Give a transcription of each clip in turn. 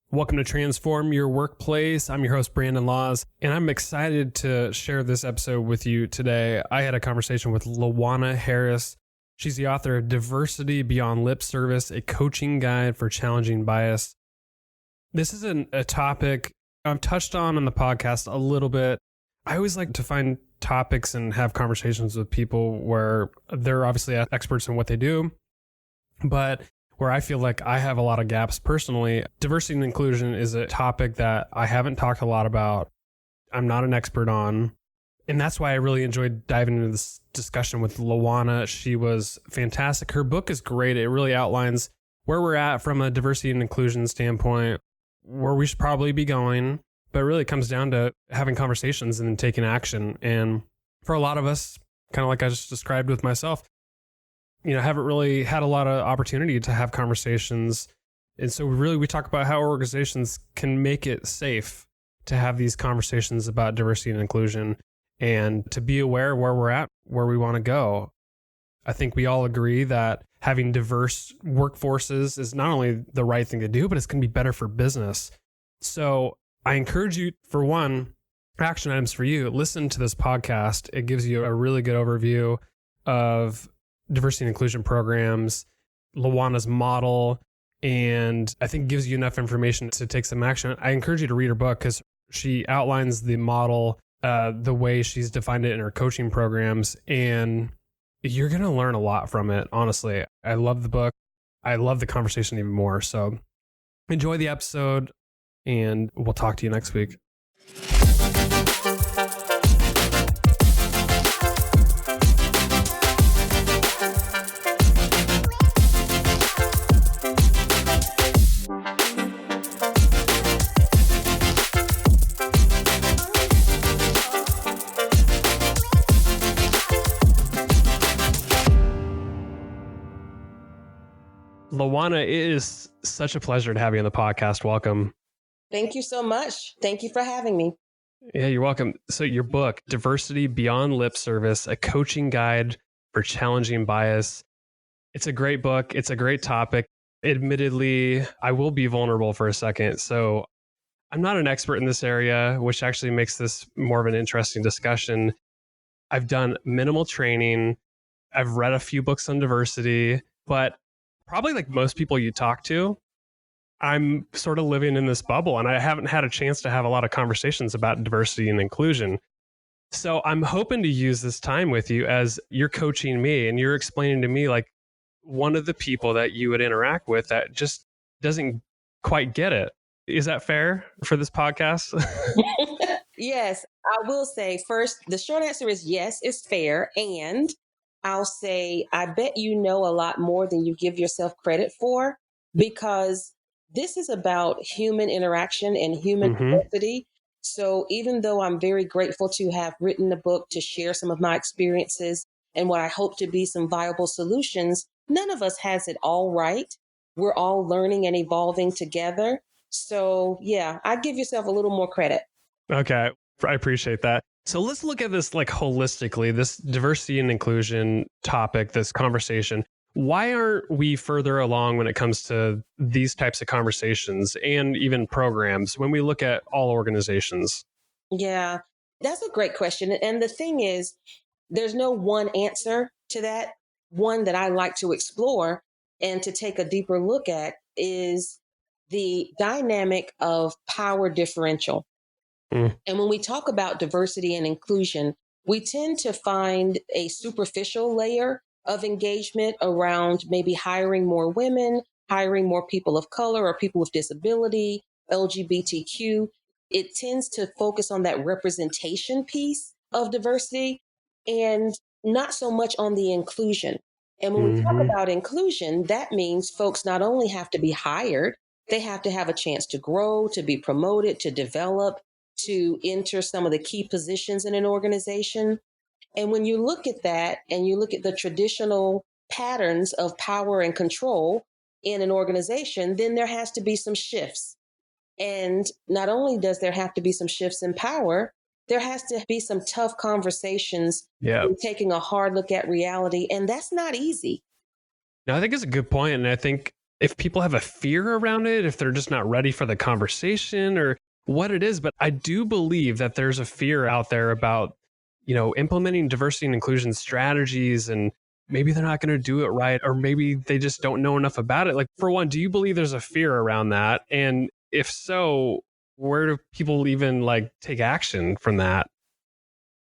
Welcome to Transform Your Workplace. I'm your host, Brandon Laws, and I'm excited to share this episode with you today. I had a conversation with Luanas Harris. She's the author of Diversity Beyond Lip Service, a coaching guide for challenging bias. This is a topic I've touched on the podcast a little bit. I always like to find topics and have conversations with people where they're obviously experts in what they do, but where I feel like I have a lot of gaps personally. Diversity and inclusion is a topic that I haven't talked a lot about. I'm not an expert on. And that's why I really enjoyed diving into this discussion with Luanas. She was fantastic. Her book is great. It really outlines where we're at from a diversity and inclusion standpoint, where we should probably be going. But it really comes down to having conversations and then taking action. And for a lot of us, kind of like I just described with myself, haven't really had a lot of opportunity to have conversations. And so we talk about how organizations can make it safe to have these conversations about diversity and inclusion and to be aware of where we're at, where we want to go. I think we all agree that having diverse workforces is not only the right thing to do, but it's going to be better for business. So I encourage you, for one, action items for you. Listen to this podcast. It gives you a really good overview of diversity and inclusion programs, Luanas' model, and I think gives you enough information to take some action. I encourage you to read her book because she outlines the model, the way she's defined it in her coaching programs, and you're going to learn a lot from it. Honestly, I love the book. I love the conversation even more. So enjoy the episode, and we'll talk to you next week. Luanas, it is such a pleasure to have you on the podcast. Welcome. Thank you so much. Thank you for having me. Yeah, you're welcome. So your book, Diversity Beyond Lip Service, a coaching guide for challenging bias. It's a great book. It's a great topic. Admittedly, I will be vulnerable for a second. So I'm not an expert in this area, which actually makes this more of an interesting discussion. I've done minimal training. I've read a few books on diversity, but probably like most people you talk to, I'm sort of living in this bubble and I haven't had a chance to have a lot of conversations about diversity and inclusion. So I'm hoping to use this time with you as you're coaching me and you're explaining to me like one of the people that you would interact with that just doesn't quite get it. Is that fair for this podcast? Yes, I will say first, the short answer is yes, it's fair. And I'll say, I bet you know a lot more than you give yourself credit for, because this is about human interaction and human diversity. So even though I'm very grateful to have written the book to share some of my experiences and what I hope to be some viable solutions, none of us has it all right. We're all learning and evolving together. So yeah, I give yourself a little more credit. Okay, I appreciate that. So let's look at this like holistically, this diversity and inclusion topic, this conversation. Why aren't we further along when it comes to these types of conversations and even programs when we look at all organizations? Yeah, that's a great question. And the thing is, there's no one answer to that. One that I like to explore and to take a deeper look at is the dynamic of power differential. And when we talk about diversity and inclusion, we tend to find a superficial layer of engagement around maybe hiring more women, hiring more people of color or people with disability, LGBTQ. It tends to focus on that representation piece of diversity and not so much on the inclusion. And when we talk about inclusion, that means folks not only have to be hired, they have to have a chance to grow, to be promoted, to develop, to enter some of the key positions in an organization. And when you look at that and you look at the traditional patterns of power and control in an organization, then there has to be some shifts. And not only does there have to be some shifts in power, there has to be some tough conversations, taking a hard look at reality. And that's not easy. No, I think it's a good point. And I think if people have a fear around it, if they're just not ready for the conversation or what it is. But I do believe that there's a fear out there about, implementing diversity and inclusion strategies, and maybe they're not going to do it right, or maybe they just don't know enough about it. Like, for one, do you believe there's a fear around that? And if so, where do people even like take action from that?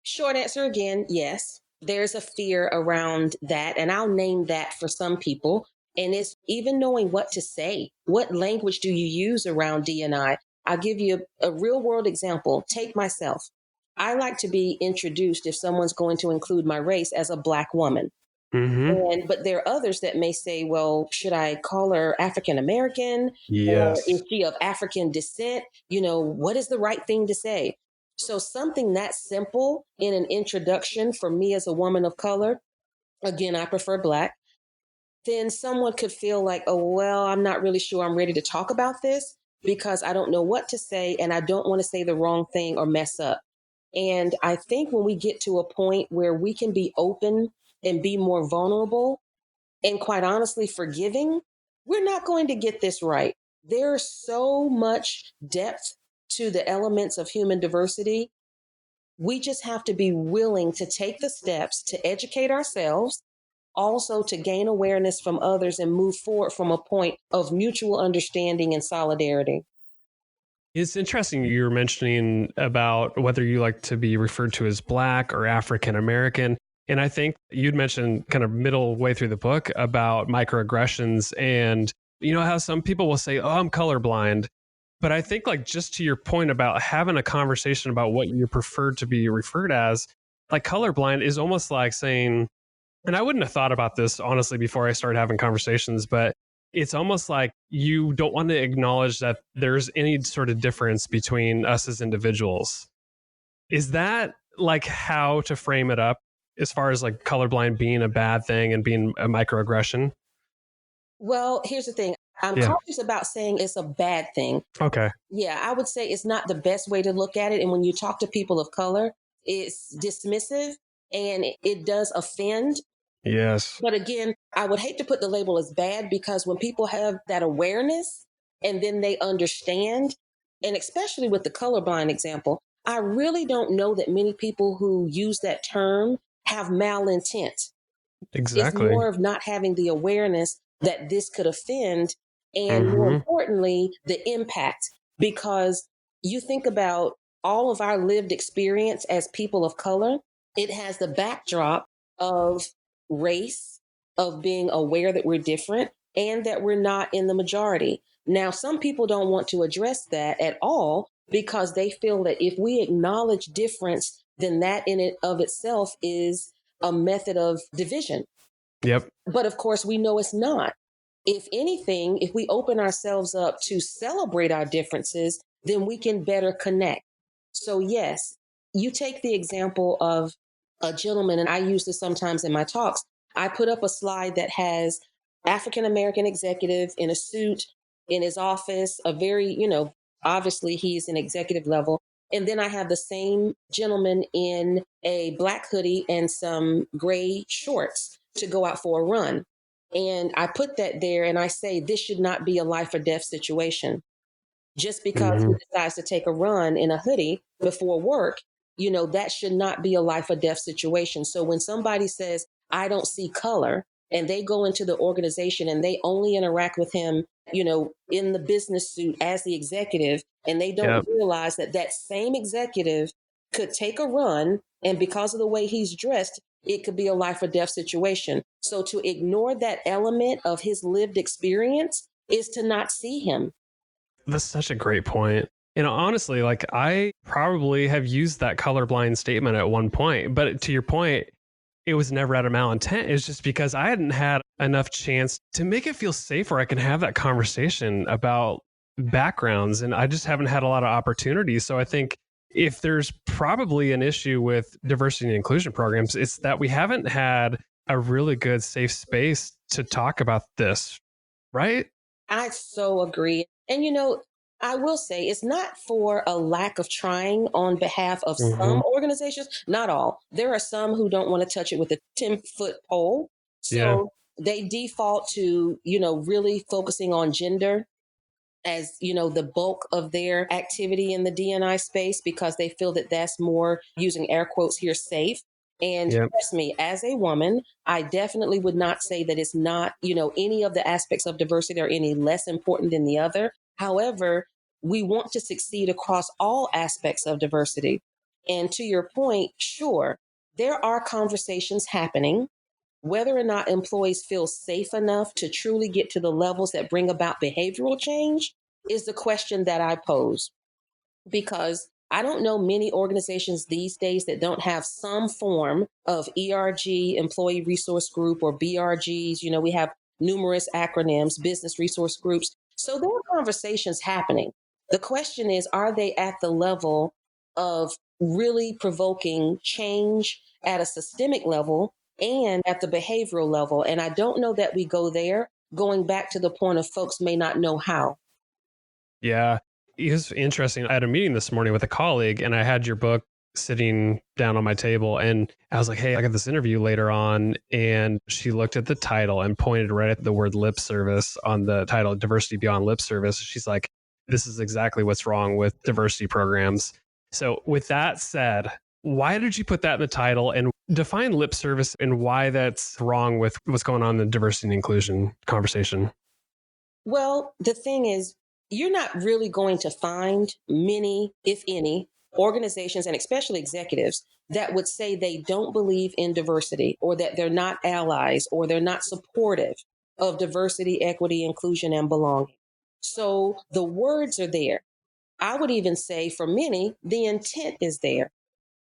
Short answer again, yes. There's a fear around that. And I'll name that for some people. And it's even knowing what to say. What language do you use around D&I? I'll give you a real world example. Take myself. I like to be introduced, if someone's going to include my race, as a Black woman. Mm-hmm. But there are others that may say, well, should I call her African American? Or Yes. is she of African descent? What is the right thing to say? So something that simple in an introduction for me as a woman of color, again, I prefer Black, then someone could feel like, oh, well, I'm not really sure I'm ready to talk about this because I don't know what to say and I don't want to say the wrong thing or mess up. And I think when we get to a point where we can be open and be more vulnerable and quite honestly forgiving, we're not going to get this right. There's so much depth to the elements of human diversity. We just have to be willing to take the steps to educate ourselves, also to gain awareness from others and move forward from a point of mutual understanding and solidarity. It's interesting you were mentioning about whether you like to be referred to as Black or African American. And I think you'd mentioned kind of middle way through the book about microaggressions, and how some people will say, oh, I'm colorblind. But I think, like, just to your point about having a conversation about what you prefer to be referred as, like, colorblind is almost like saying, and I wouldn't have thought about this honestly before I started having conversations, but it's almost like you don't want to acknowledge that there's any sort of difference between us as individuals. Is that like how to frame it up as far as like colorblind being a bad thing and being a microaggression? Well, here's the thing. I'm Yeah. cautious about saying it's a bad thing. Okay. Yeah, I would say it's not the best way to look at it. And when you talk to people of color, it's dismissive and it does offend. Yes. But again, I would hate to put the label as bad because when people have that awareness and then they understand, and especially with the colorblind example, I really don't know that many people who use that term have malintent. It's Exactly. more of not having the awareness that this could offend, and more Mm-hmm. importantly, the impact. Because you think about all of our lived experience as people of color, it has the backdrop of race, of being aware that we're different and that we're not in the majority. Now, some people don't want to address that at all because they feel that if we acknowledge difference, then that in it of itself is a method of division. Yep. But of course, we know it's not. If anything, if we open ourselves up to celebrate our differences, then we can better connect. So, yes, you take the example of a gentleman, and I use this sometimes in my talks. I put up a slide that has African American executive in a suit in his office, a very, obviously he's an executive level. And then I have the same gentleman in a Black hoodie and some gray shorts to go out for a run. And I put that there and I say, this should not be a life or death situation. Just because he Mm-hmm. decides to take a run in a hoodie before work, that should not be a life or death situation. So when somebody says, I don't see color, and they go into the organization and they only interact with him, in the business suit as the executive, and they don't Yep. realize that that same executive could take a run, and because of the way he's dressed, it could be a life or death situation. So to ignore that element of his lived experience is to not see him. That's such a great point. And honestly, like, I probably have used that colorblind statement at one point, but to your point, it was never out of malintent. It's just because I hadn't had enough chance to make it feel safe where I can have that conversation about backgrounds. And I just haven't had a lot of opportunities. So I think if there's probably an issue with diversity and inclusion programs, it's that we haven't had a really good safe space to talk about this, right? I so agree. And I will say it's not for a lack of trying on behalf of Mm-hmm. some organizations, not all. There are some who don't want to touch it with a 10-foot pole. Yeah. So They default to, really focusing on gender as the bulk of their activity in the DNI space because they feel that that's more, using air quotes here, safe. And Yep. trust me, as a woman, I definitely would not say that it's not, any of the aspects of diversity are any less important than the other. However, we want to succeed across all aspects of diversity. And to your point, sure, there are conversations happening. Whether or not employees feel safe enough to truly get to the levels that bring about behavioral change is the question that I pose. Because I don't know many organizations these days that don't have some form of ERG, Employee Resource Group, or BRGs. We have numerous acronyms, business resource groups. So there are conversations happening. The question is, are they at the level of really provoking change at a systemic level and at the behavioral level? And I don't know that we go there, going back to the point of folks may not know how. Yeah. It was interesting. I had a meeting this morning with a colleague and I had your book sitting down on my table and I was like, hey, I got this interview later on. And she looked at the title and pointed right at the word lip service on the title, Diversity Beyond Lip Service. She's like, this is exactly what's wrong with diversity programs. So with that said, why did you put that in the title and define lip service and why that's wrong with what's going on in the diversity and inclusion conversation? Well, the thing is, you're not really going to find many, if any, organizations and especially executives that would say they don't believe in diversity or that they're not allies or they're not supportive of diversity, equity, inclusion, and belonging. So the words are there. I would even say for many, the intent is there.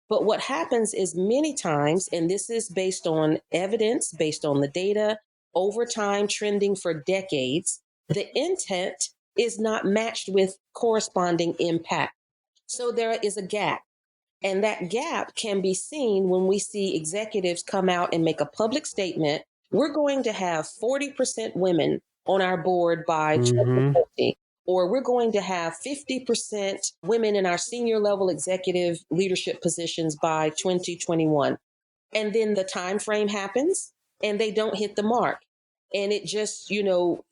But what happens is many times, and this is based on evidence, based on the data, over time, trending for decades, the intent is not matched with corresponding impact. So there is a gap. And that gap can be seen when we see executives come out and make a public statement. We're going to have 40% women on our board by 2030, or we're going to have 50% women in our senior level executive leadership positions by 2021. And then the time frame happens and they don't hit the mark. And it just,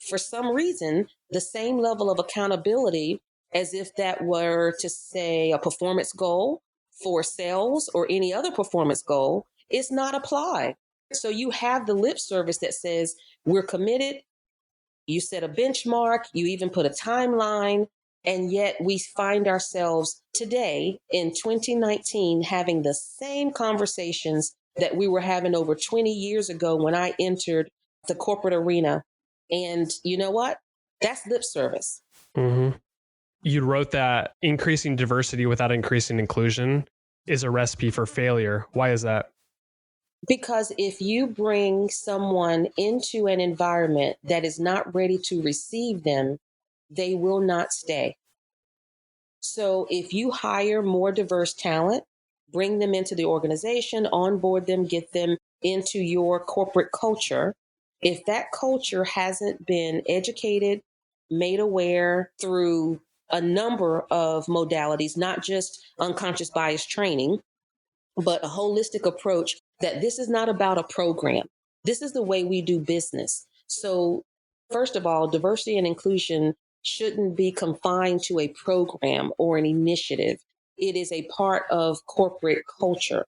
for some reason, the same level of accountability as if that were to say a performance goal for sales or any other performance goal is not applied. So you have the lip service that says we're committed. You set a benchmark, you even put a timeline, and yet we find ourselves today in 2019 having the same conversations that we were having over 20 years ago when I entered the corporate arena. And you know what? That's lip service. Mm-hmm. You wrote that increasing diversity without increasing inclusion is a recipe for failure. Why is that? Because if you bring someone into an environment that is not ready to receive them, they will not stay. So if you hire more diverse talent, bring them into the organization, onboard them, get them into your corporate culture. If that culture hasn't been educated, made aware through a number of modalities, not just unconscious bias training, but a holistic approach that this is not about a program. This is the way we do business. So, first of all, diversity and inclusion shouldn't be confined to a program or an initiative. It is a part of corporate culture.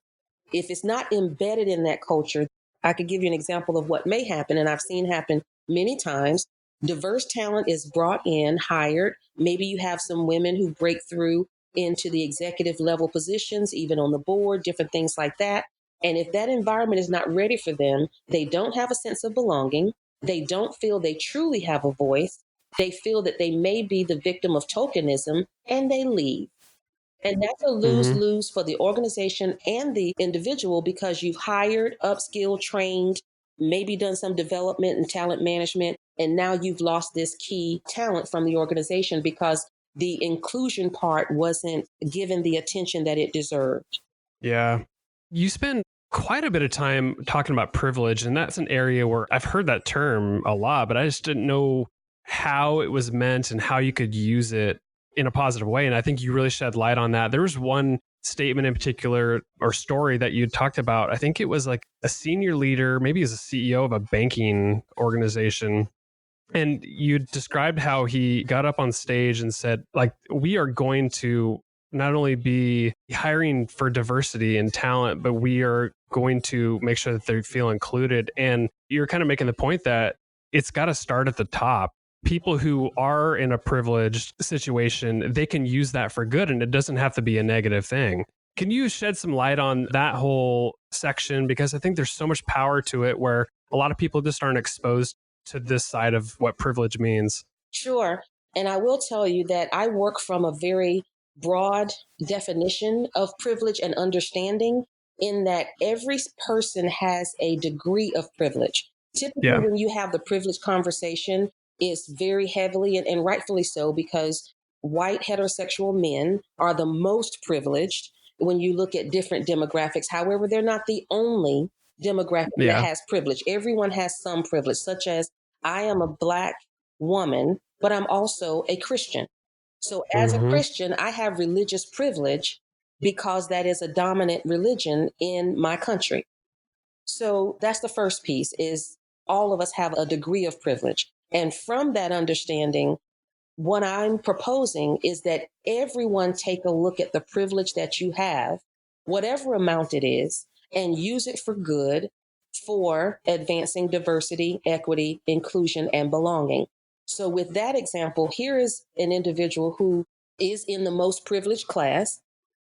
If it's not embedded in that culture, I could give you an example of what may happen, and I've seen happen many times. Diverse talent is brought in, hired. Maybe you have some women who break through into the executive level positions, even on the board, different things like that. And if that environment is not ready for them, they don't have a sense of belonging. They don't feel they truly have a voice. They feel that they may be the victim of tokenism and they leave. And that's a lose lose for the organization and the individual because you've hired, upskilled, trained, maybe done some development and talent management. And now you've lost this key talent from the organization because the inclusion part wasn't given the attention that it deserved. Yeah. You spend quite a bit of time talking about privilege, and that's an area where I've heard that term a lot, but I just didn't know how it was meant and how you could use it in a positive way. And I think you really shed light on that. There was one statement in particular or story that you talked about. I think it was like a senior leader, maybe as a CEO of a banking organization. And you described how he got up on stage and said, like, we are going to not only be hiring for diversity and talent, but we are going to make sure that they feel included. And you're kind of making the point that it's got to start at the top. People who are in a privileged situation, they can use that for good, and it doesn't have to be a negative thing. Can you shed some light on that whole section? Because I think there's so much power to it where a lot of people just aren't exposed to this side of what privilege means. Sure. And I will tell you that I work from a very broad definition of privilege and understanding, in that every person has a degree of privilege. Typically, Yeah. when you have the privilege conversation, it's very heavily, and rightfully so, because white heterosexual men are the most privileged when you look at different demographics. However, they're not the only demographic that Yeah. has privilege. Everyone has some privilege, such as I am a Black woman, but I'm also a Christian. So, as a Mm-hmm. Christian, I have religious privilege because that is a dominant religion in my country. So, that's the first piece, is all of us have a degree of privilege. And from that understanding, what I'm proposing is that everyone take a look at the privilege that you have, whatever amount it is, and use it for good, for advancing diversity, equity, inclusion, and belonging. So, with that example, here is an individual who is in the most privileged class.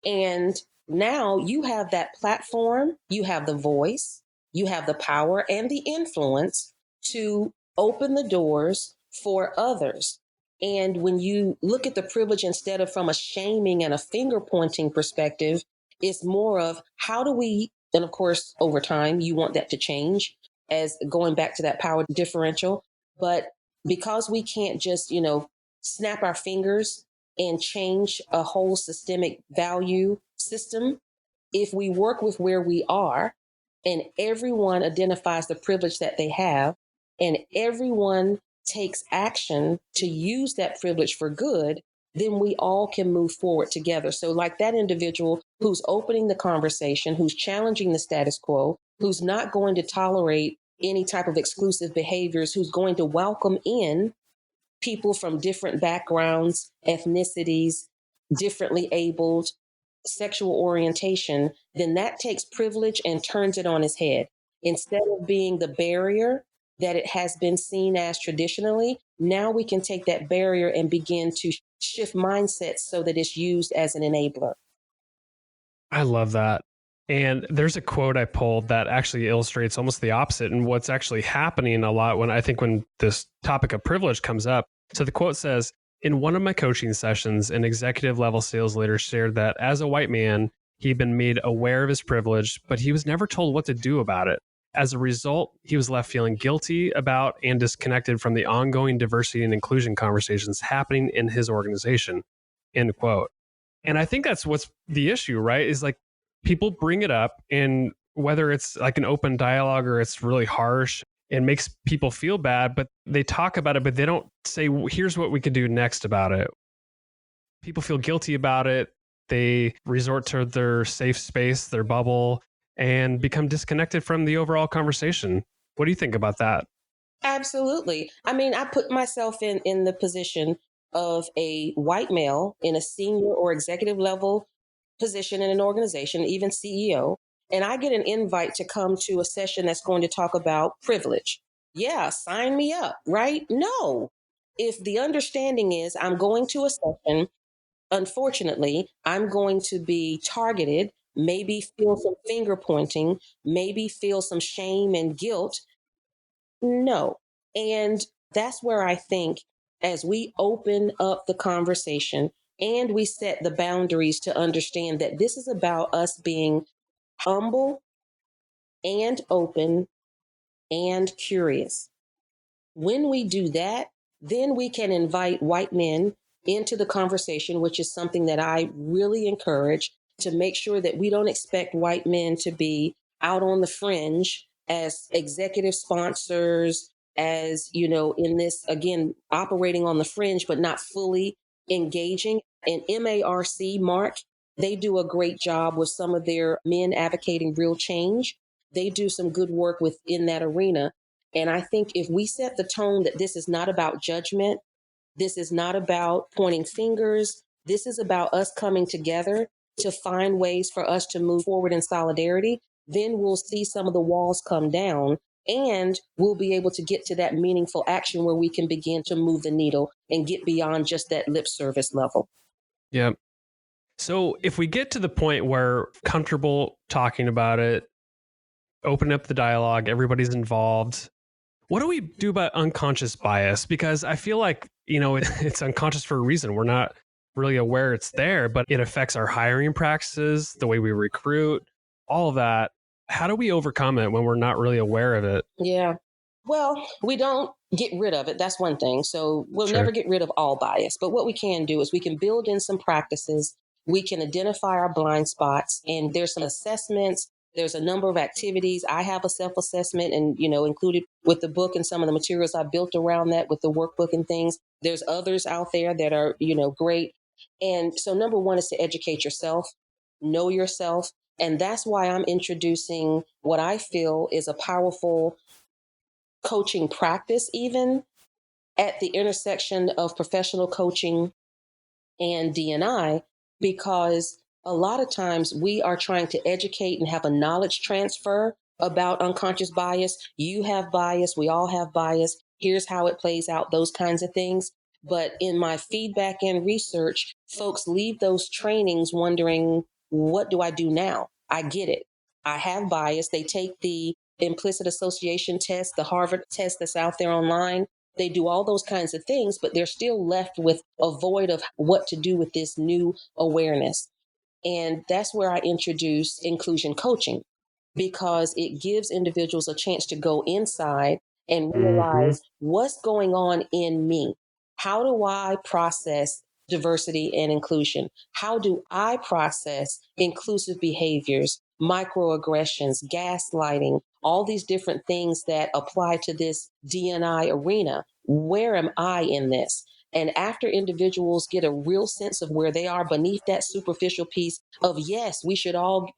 And now you have that platform, you have the voice, you have the power and the influence to open the doors for others. And when you look at the privilege, instead of from a shaming and a finger pointing perspective, it's more of how do we, and of course, over time, you want that to change, as going back to that power differential. But because we can't just, snap our fingers and change a whole systemic value system, if we work with where we are and everyone identifies the privilege that they have and everyone takes action to use that privilege for good, then we all can move forward together. So, like that individual who's opening the conversation, who's challenging the status quo, who's not going to tolerate any type of exclusive behaviors, who's going to welcome in people from different backgrounds, ethnicities, differently abled, sexual orientation, then that takes privilege and turns it on its head. Instead of being the barrier that it has been seen as traditionally, now we can take that barrier and begin to shift mindsets so that it's used as an enabler. I love that. And there's a quote I pulled that actually illustrates almost the opposite and what's actually happening a lot when this topic of privilege comes up. So the quote says, in one of my coaching sessions, an executive level sales leader shared that as a white man, he'd been made aware of his privilege, but he was never told what to do about it. As a result, he was left feeling guilty about and disconnected from the ongoing diversity and inclusion conversations happening in his organization. End quote. And I think that's what's the issue, right? Is like people bring it up, and whether it's like an open dialogue or it's really harsh, it makes people feel bad, but they talk about it, but they don't say, here's what we could do next about it. People feel guilty about it. They resort to their safe space, their bubble, and become disconnected from the overall conversation. What do you think about that? Absolutely. I mean, I put myself in the position of a white male in a senior or executive level position in an organization, even CEO, and I get an invite to come to a session that's going to talk about privilege. Yeah, sign me up, right? No. If the understanding is I'm going to a session, unfortunately, I'm going to be targeted, maybe feel some finger pointing, maybe feel some shame and guilt. No. And that's where I think, as we open up the conversation and we set the boundaries to understand that this is about us being humble and open and curious. When we do that, then we can invite white men into the conversation, which is something that I really encourage, to make sure that we don't expect white men to be out on the fringe as executive sponsors, as, in this, again, operating on the fringe, but not fully engaging. And MARC, They do a great job with some of their men advocating real change. They do some good work within that arena. And I think if we set the tone that this is not about judgment, this is not about pointing fingers, this is about us coming together to find ways for us to move forward in solidarity, then we'll see some of the walls come down and we'll be able to get to that meaningful action where we can begin to move the needle and get beyond just that lip service level. Yeah. So if we get to the point where comfortable talking about it, open up the dialogue, everybody's involved, what do we do about unconscious bias? Because I feel like, it's unconscious for a reason. We're not really aware it's there, but it affects our hiring practices, the way we recruit, all of that. How do we overcome it when we're not really aware of it? Yeah. Well, we don't get rid of it. That's one thing. So we'll Sure. never get rid of all bias. But what we can do is we can build in some practices. We can identify our blind spots, and there's some assessments. There's a number of activities. I have a self-assessment and, included with the book and some of the materials I built around that with the workbook and things. There's others out there that are, great. And so number one is to educate yourself, know yourself. And that's why I'm introducing what I feel is a powerful coaching practice, even at the intersection of professional coaching and D&I, because a lot of times we are trying to educate and have a knowledge transfer about unconscious bias. You have bias, we all have bias. Here's how it plays out, those kinds of things. But in my feedback and research, folks leave those trainings wondering, what do I do now? I get it. I have bias. They take the implicit association test, the Harvard test that's out there online. They do all those kinds of things, but they're still left with a void of what to do with this new awareness. And that's where I introduce inclusion coaching, because it gives individuals a chance to go inside and realize what's going on in me. How do I process diversity and inclusion? How do I process inclusive behaviors, microaggressions, gaslighting, all these different things that apply to this D&I arena? Where am I in this? And after individuals get a real sense of where they are beneath that superficial piece of, yes, we should all,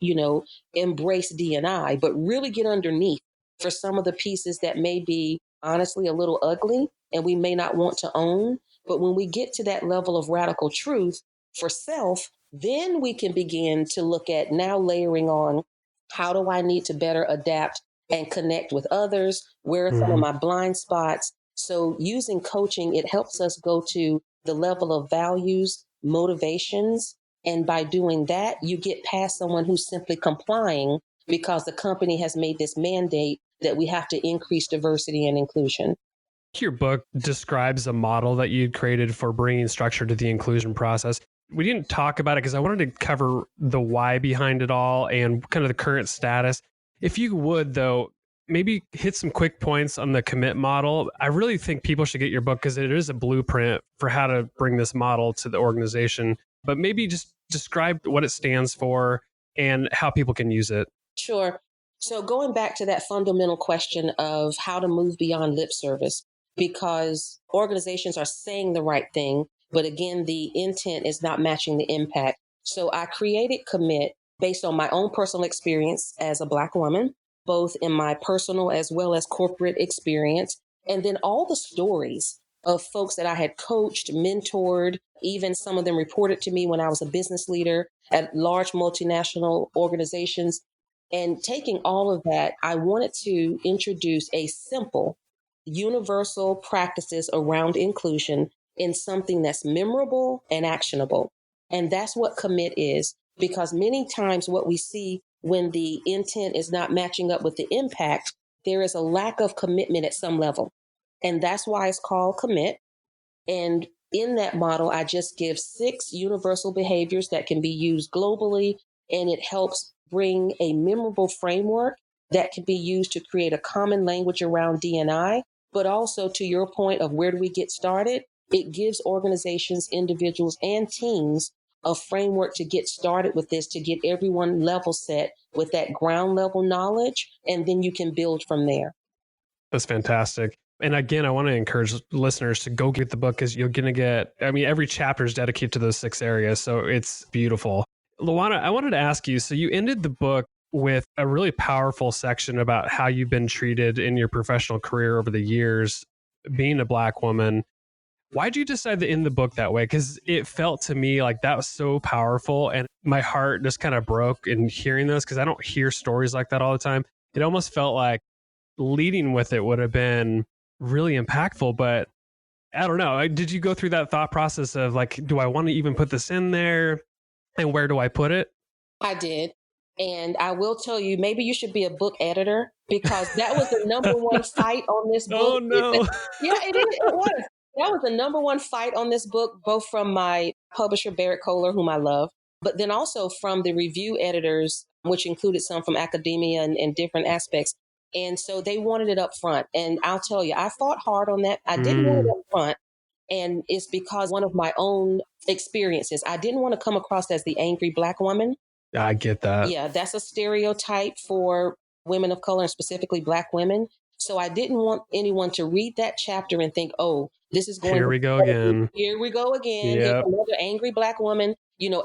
embrace D&I, but really get underneath for some of the pieces that may be honestly a little ugly and we may not want to own. But when we get to that level of radical truth for self, then we can begin to look at now layering on, how do I need to better adapt and connect with others? Where are some of my blind spots? So using coaching, it helps us go to the level of values, motivations. And by doing that, you get past someone who's simply complying because the company has made this mandate that we have to increase diversity and inclusion. Your book describes a model that you created for bringing structure to the inclusion process. We didn't talk about it because I wanted to cover the why behind it all and kind of the current status. If you would, though, maybe hit some quick points on the commit model. I really think people should get your book because it is a blueprint for how to bring this model to the organization. But maybe just describe what it stands for and how people can use it. Sure. So going back to that fundamental question of how to move beyond lip service, because organizations are saying the right thing, but again, the intent is not matching the impact. So I created Commit based on my own personal experience as a Black woman, both in my personal as well as corporate experience, and then all the stories of folks that I had coached, mentored, even some of them reported to me when I was a business leader at large multinational organizations. And taking all of that, I wanted to introduce a simple, universal practices around inclusion in something that's memorable and actionable. And that's what Commit is, because many times what we see when the intent is not matching up with the impact, there is a lack of commitment at some level. And that's why it's called Commit. And in that model, I just give 6 universal behaviors that can be used globally, and it helps bring a memorable framework that can be used to create a common language around D&I. But also, to your point of where do we get started, it gives organizations, individuals, and teams a framework to get started with this, to get everyone level set with that ground level knowledge, and then you can build from there. That's fantastic. And again, I want to encourage listeners to go get the book because you're going to get, every chapter is dedicated to those 6 areas. So it's beautiful. Luana, I wanted to ask you, so you ended the book with a really powerful section about how you've been treated in your professional career over the years, being a Black woman. Why'd you decide to end the book that way? Because it felt to me like that was so powerful, and my heart just kind of broke in hearing this, because I don't hear stories like that all the time. It almost felt like leading with it would have been really impactful, but I don't know. Did you go through that thought process of like, do I want to even put this in there? And where do I put it? I did. And I will tell you, maybe you should be a book editor, because that was the number one fight on this Oh, book. no. Yeah, it is. It was. That was the number one fight on this book, both from my publisher, Barrett Kohler, whom I love, but then also from the review editors, which included some from academia and different aspects. And so they wanted it up front. And I'll tell you, I fought hard on that. I didn't want it up front. And it's because one of my own experiences, I didn't want to come across as the angry Black woman. I get that. Yeah, that's a stereotype for women of color and specifically Black women. So I didn't want anyone to read that chapter and think, oh, this is going Here we go again. Here we go again. Yep. Here's another angry Black woman,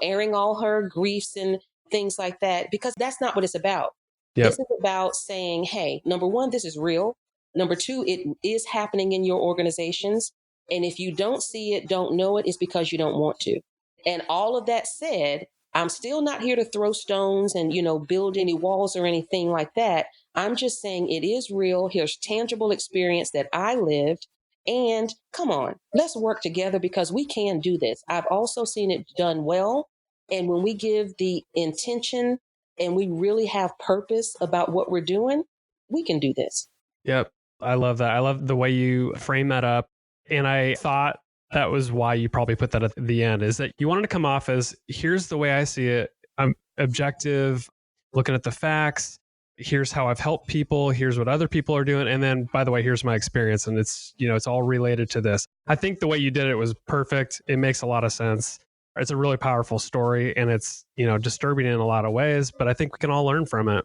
airing all her griefs and things like that, because that's not what it's about. Yep. This is about saying, hey, number one, this is real. Number two, it is happening in your organizations. And if you don't see it, don't know it, it's because you don't want to. And all of that said, I'm still not here to throw stones and, build any walls or anything like that. I'm just saying it is real. Here's tangible experience that I lived. And come on, let's work together, because we can do this. I've also seen it done well. And when we give the intention and we really have purpose about what we're doing, we can do this. Yep. I love that. I love the way you frame that up. And I thought that was why you probably put that at the end, is that you wanted to come off as, here's the way I see it. I'm objective, looking at the facts. Here's how I've helped people. Here's what other people are doing. And then, by the way, here's my experience. And it's, it's all related to this. I think the way you did it was perfect. It makes a lot of sense. It's a really powerful story, and it's, disturbing in a lot of ways, but I think we can all learn from it.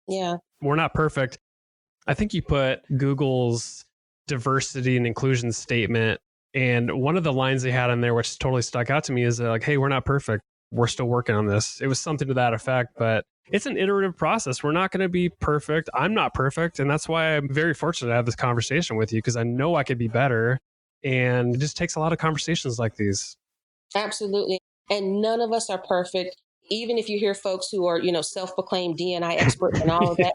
Yeah. We're not perfect. I think you put Google's diversity and inclusion statement, and one of the lines they had in there, which totally stuck out to me, is like, hey, we're not perfect. We're still working on this. It was something to that effect, but it's an iterative process. We're not going to be perfect. I'm not perfect. And that's why I'm very fortunate to have this conversation with you, because I know I could be better. And it just takes a lot of conversations like these. Absolutely. And none of us are perfect. Even if you hear folks who are, self-proclaimed D&I experts and all of that,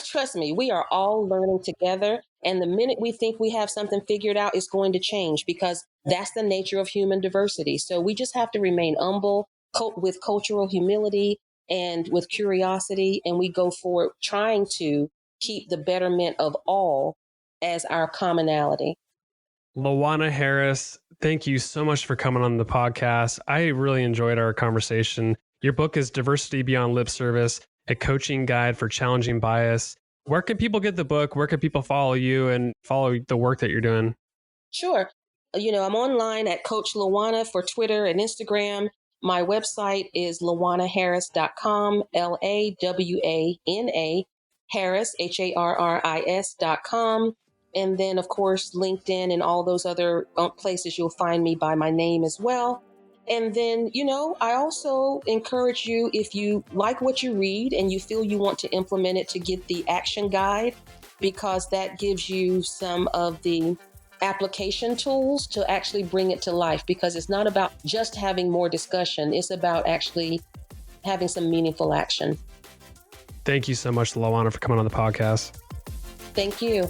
trust me, we are all learning together. And the minute we think we have something figured out, it's going to change, because that's the nature of human diversity. So we just have to remain humble, with cultural humility and with curiosity. And we go forward trying to keep the betterment of all as our commonality. Luana Harris, thank you so much for coming on the podcast. I really enjoyed our conversation. Your book is Diversity Beyond Lip Service, a coaching guide for challenging bias. Where can people get the book? Where can people follow you and follow the work that you're doing? Sure. I'm online at Coach Luana for Twitter and Instagram. My website is luanaharris.com, LAWANA, Harris, HARRIS.com. And then, of course, LinkedIn and all those other places, you'll find me by my name as well. And then, I also encourage you, if you like what you read and you feel you want to implement it, to get the action guide, because that gives you some of the application tools to actually bring it to life, because it's not about just having more discussion. It's about actually having some meaningful action. Thank you so much, Luana, for coming on the podcast. Thank you.